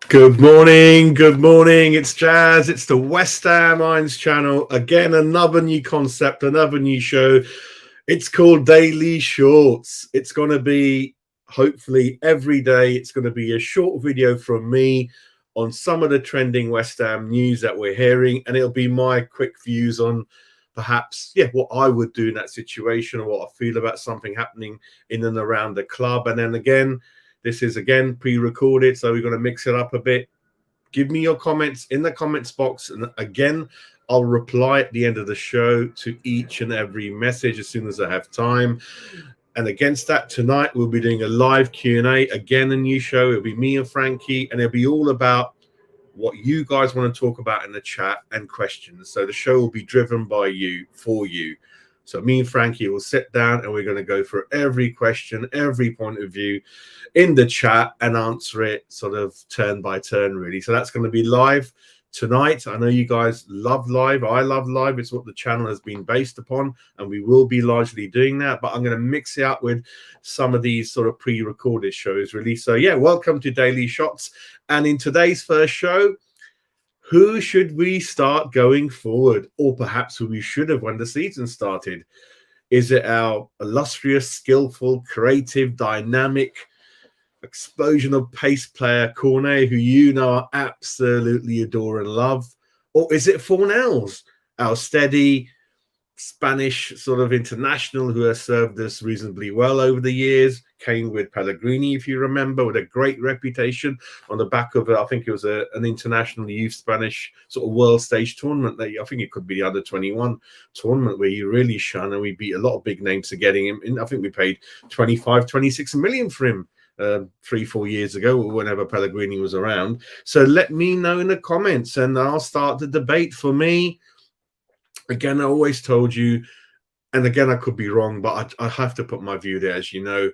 Good morning, good morning. It's Jazz. It's the West Ham Irons channel. Again, another new concept, another new show. It's called Daily Shorts. It's going to be, hopefully, every day. It's going to be a short video from me on some of the trending West Ham news that we're hearing. And it'll be my quick views on perhaps, what I would do in that situation or what I feel about something happening in and around the club. And then again, this is again pre-recorded, so we're going to mix it up a bit. Give me your comments in the comments box, and again, I'll reply at the end of the show to each and every message as soon as I have time. And against that, tonight we'll be doing a live Q&A. Again, a new show. It'll be me and Frankie, and it'll be all about what you guys want to talk about in the chat and questions. So the show will be driven by you, for you. So me and Frankie will sit down and we're going to go through every question, every point of view in the chat and answer it sort of turn by turn, really. So that's going to be live tonight. I know you guys love live. I love live. It's what the channel has been based upon, and we will be largely doing that. But I'm going to mix it up with some of these sort of pre-recorded shows, really. So yeah, welcome to Daily Shots. And in today's first show, who should we start going forward? Or perhaps who we should have when the season started? Is it our illustrious, skillful, creative, dynamic, explosion of pace player Cornet, who you know I absolutely adore and love? Or is it Fornals, our steady Spanish sort of international who has served us reasonably well over the years, came with Pellegrini, if you remember, with a great reputation on the back of, I think it was an international youth Spanish sort of world stage tournament. That I think it could be the under 21 tournament where he really shone, and we beat a lot of big names to getting him in. I think we paid 25, 26 million for him 3-4 years ago, whenever Pellegrini was around. So let me know in the comments and I'll start the debate. For me, again, I always told you, and again, I could be wrong, but I have to put my view there. As you know,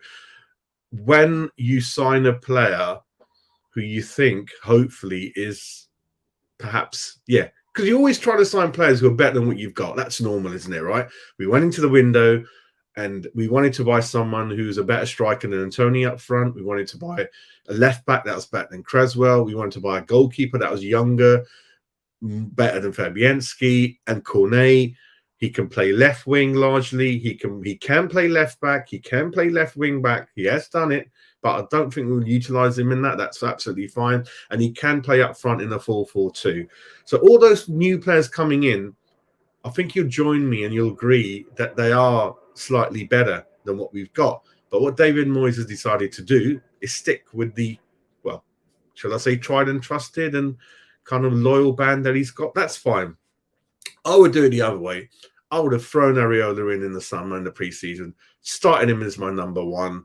when you sign a player who you think hopefully is perhaps, because you always try to sign players who are better than what you've got. That's normal, isn't it, right? We went into the window and we wanted to buy someone who's a better striker than Antonio up front. We wanted to buy a left back that was better than Creswell. We wanted to buy a goalkeeper that was younger, better than Fabianski and Cornet. He can play left wing largely. He can play left back. He can play left wing back. He has done it, but I don't think we'll utilize him in that. That's absolutely fine. And he can play up front in a 4-4-2. So all those new players coming in, I think you'll join me and you'll agree that they are slightly better than what we've got. But what David Moyes has decided to do is stick with the, well, shall I say, tried and trusted and kind of loyal band that he's got. That's fine. I would do it the other way. I would have thrown Areola in the summer in the preseason, starting him as my number one.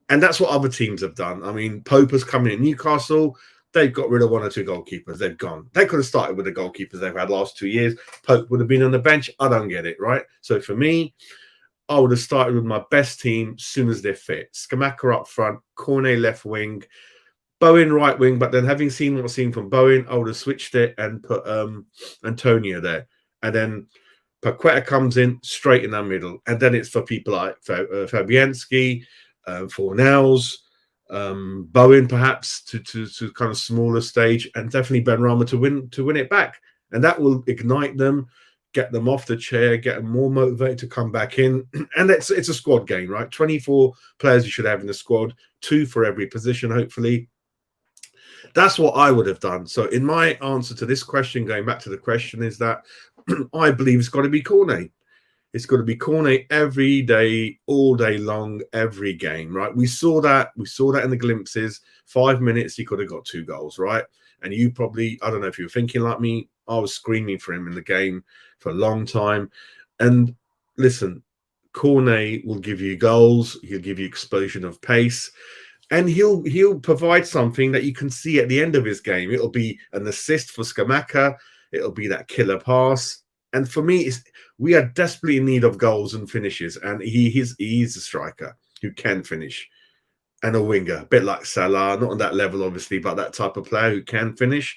And that's what other teams have done. I mean, Pope has come in Newcastle. They've got rid of one or two goalkeepers. They've gone. They could have started with the goalkeepers they've had last 2 years. Pope would have been on the bench. I don't get it, right? So for me, I would have started with my best team as soon as they're fit. Scamacca up front, Cornet left wing, Bowen right wing. But then having seen what I've seen from Bowen, I would have switched it and put Antonio there. And then Paqueta comes in straight in the middle. And then it's for people like Fabianski, Fornals, Bowen perhaps to kind of smaller stage, and definitely Benrahma to win it back. And that will ignite them, get them off the chair, get them more motivated to come back in. And it's a squad game, right? 24 players you should have in the squad, 2 for every position, hopefully. That's what I would have done. So in my answer to this question, going back to the question, is that I believe it's got to be Cornet. It's got to be Cornet every day, all day long, every game, right? We saw that in the glimpses. 5 minutes, he could have got 2 goals, right? And you probably, I don't know if you were thinking like me, I was screaming for him in the game for a long time. And listen, Cornet will give you goals. He'll give you explosion of pace. And he'll provide something that you can see at the end of his game. It'll be an assist for Scamacca. It'll be that killer pass. And for me, we are desperately in need of goals and finishes. And he's a striker who can finish. And a winger, a bit like Salah, not on that level, obviously, but that type of player who can finish.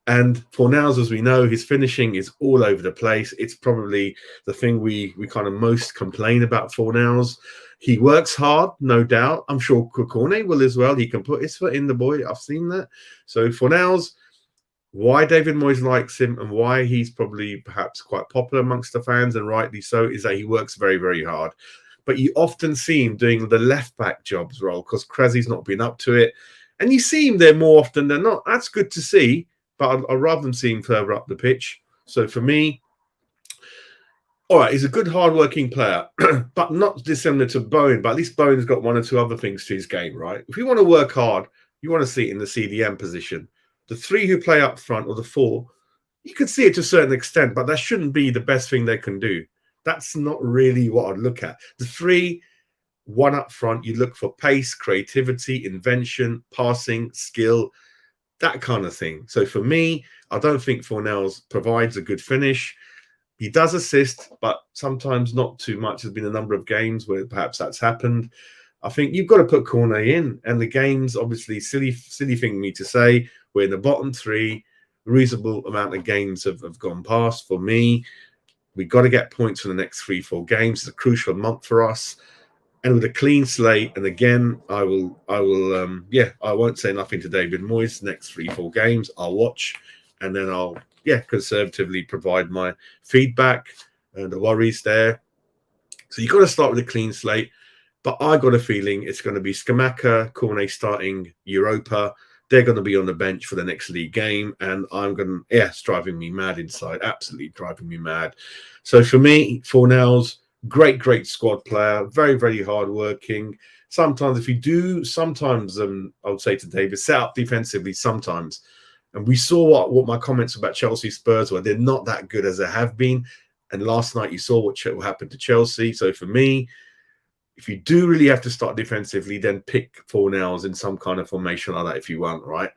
And Fornals, as we know, his finishing is all over the place. It's probably the thing we kind of most complain about Fornals. He works hard, no doubt. I'm sure Cornet will as well. He can put his foot in, the boy. I've seen that. So Fornals, why David Moyes likes him and why he's probably perhaps quite popular amongst the fans, and rightly so, is that he works very, very hard. But you often see him doing the left-back jobs role because Krasi's not been up to it. And you see him there more often than not. That's good to see, but I'd rather than see him further up the pitch. So for me, all right, he's a good, hard-working player, but not dissimilar to Bowen. But at least Bowen's got one or two other things to his game, right? If you want to work hard, you want to see it in the CDM position. The three who play up front, or the four, you can see it to a certain extent, but that shouldn't be the best thing they can do. That's not really what I'd look at. The three, one up front, you look for pace, creativity, invention, passing, skill, that kind of thing. So for me, I don't think Fornals provides a good finish. He does assist, but sometimes not too much. There's been a number of games where perhaps that's happened. I think you've got to put Cornet in. And the game's obviously silly thing for me to say. We're in the bottom three. Reasonable amount of games have gone past. For me, we've got to get points for the next 3-4 games. It's a crucial month for us. And with a clean slate, and again, I won't say nothing to David Moyes. Next 3-4 games, I'll watch, and then I'll conservatively provide my feedback and the worries there. So you've got to start with a clean slate. But I got a feeling it's going to be Scamacca, Cornet starting Europa. They're going to be on the bench for the next league game. And it's driving me mad inside. Absolutely driving me mad. So for me, Fornals, great squad player. Very, very hardworking. Sometimes I would say to David, set up defensively sometimes. And we saw what my comments about Chelsea Spurs were. They're not that good as they have been. And last night you saw what happened to Chelsea. So for me, if you do really have to start defensively, then pick Fornals in some kind of formation like that if you want, right?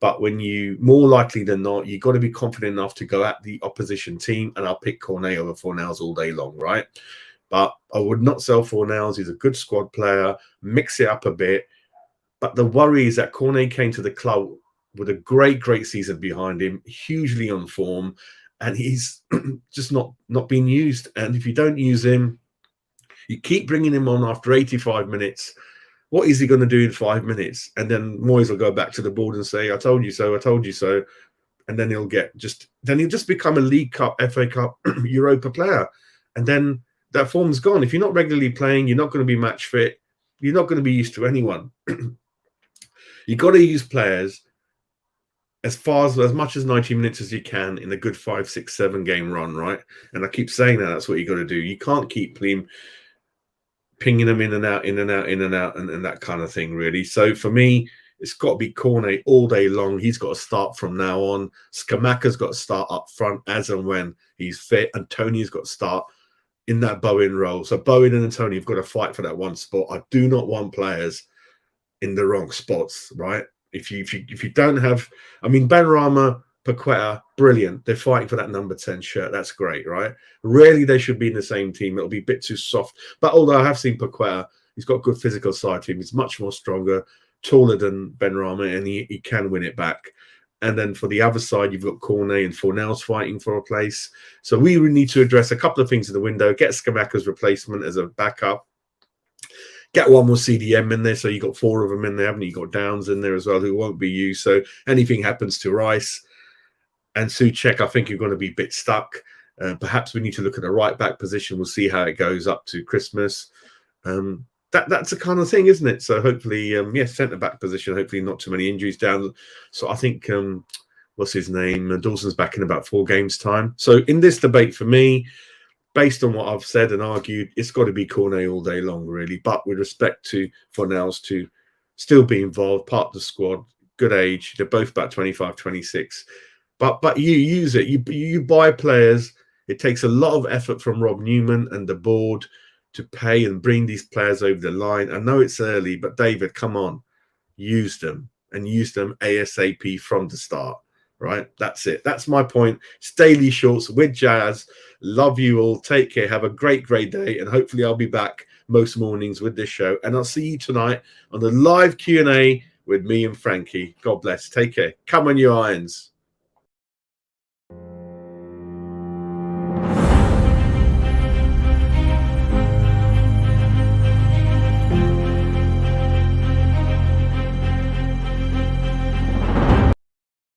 But when you, more likely than not, you've got to be confident enough to go at the opposition team, and I'll pick Cornet over Fornals all day long, right? But I would not sell Fornals. He's a good squad player. Mix it up a bit. But the worry is that Cornet came to the club with a great season behind him, hugely on form, and he's just not being used. And if you don't use him, you keep bringing him on after 85 minutes. What is he going to do in 5 minutes? And then Moyes will go back to the board and say, I told you so, I told you so. And then he'll just become a League Cup, FA Cup, Europa player. And then that form's gone. If you're not regularly playing, you're not going to be match fit. You're not going to be used to anyone. You've got to use players as much as 90 minutes as you can in a good 5, 6, 7 game run, right? And I keep saying that's what you got to do. You can't keep pinging them in and out, and that kind of thing, really. So for me, it's got to be Cornet all day long. He's got to start from now on. Scamacca's got to start up front as and when he's fit, and Tony's got to start in that Bowen role. So Bowen and Tony have got to fight for that one spot. I do not want players in the wrong spots, right? If you don't have, I mean, Benrahma, Paqueta, brilliant. They're fighting for that number 10 shirt. That's great, right? Really, they should be in the same team. It'll be a bit too soft. But although I have seen Paqueta, he's got a good physical side to him. He's much more stronger, taller than Benrahma, and he can win it back. And then for the other side, you've got Cornet and Fornals fighting for a place. So we really need to address a couple of things in the window. Get Scamacca's replacement as a backup. Get one more CDM in there, so you've got 4 of them in there, haven't you? You've got Downs in there as well, who won't be used. So anything happens to Rice and Souček, I think you're going to be a bit stuck. Perhaps we need to look at the right-back position. We'll see how it goes up to Christmas. That's the kind of thing, isn't it? So hopefully, centre-back position, hopefully not too many injuries down. So I think, what's his name? Dawson's back in about 4 games' time. So in this debate for me, based on what I've said and argued, it's got to be Cornet all day long, really. But with respect to Fornals to still be involved, part of the squad, good age. They're both about 25, 26. But you use it. You buy players. It takes a lot of effort from Rob Newman and the board to pay and bring these players over the line. I know it's early, but David, come on. Use them and use them ASAP from the start. Right? That's it. That's my point. It's Daily Shorts with Jazz. Love you all. Take care. Have a great day. And hopefully I'll be back most mornings with this show. And I'll see you tonight on the live Q&A with me and Frankie. God bless. Take care. Come on, you irons.